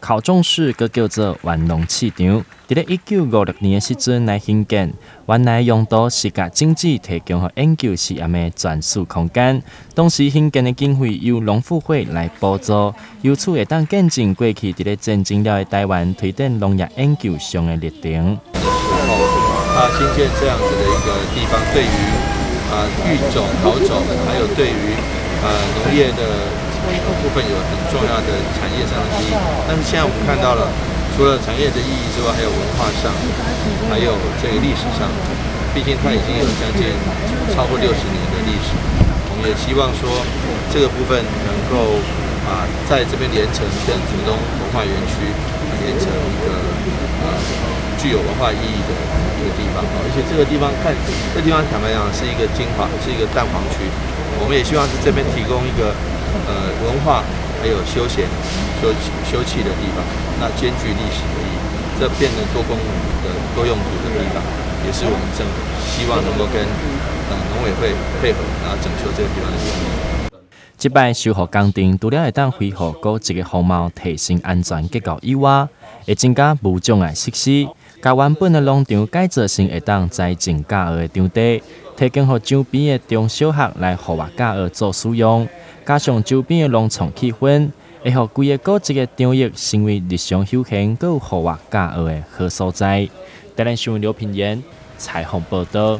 考种树佮叫做玩农市场，伫咧1956年的时阵来兴建。原来用途是甲政治提供予研究实验的专属空间。当时兴建的经费由农妇会来补助，由此会当见证过去伫咧战争了的台湾推展农业研究上的历程。新建这样子的一个地方，对于育种、桃种，还有对于农业的部分有很重要的产业上的意义。但是现在我们看到了，除了产业的意义之外，还有文化上，还有这个历史上。毕竟它已经有将近超过60年的历史。我们也希望说，这个部分能够在这边连成跟竹东文化园区连成一个具有文化意义的一个地方。而且这个地方坦白讲是一个精华，是一个蛋黄区。我们也希望是这边提供一个文化还有休闲休憩的地方，那兼具历史的意义，这变成多功能的多用途的地方，也是我们政府希望能够跟农委会配合，然后整修这个地方的用途。这摆修复工程除了会当恢复高一个风貌、提升安全结构以外，会增加无障碍设施，把原本的农场改造成会当栽种假蚵的场地，提供予周边的中小学来户外假蚵做使用，加上周边的农场气氛，会予规个高一个场域成为日常休闲、佮有户外假蚵的好所在。台南新闻刘品言采访报道。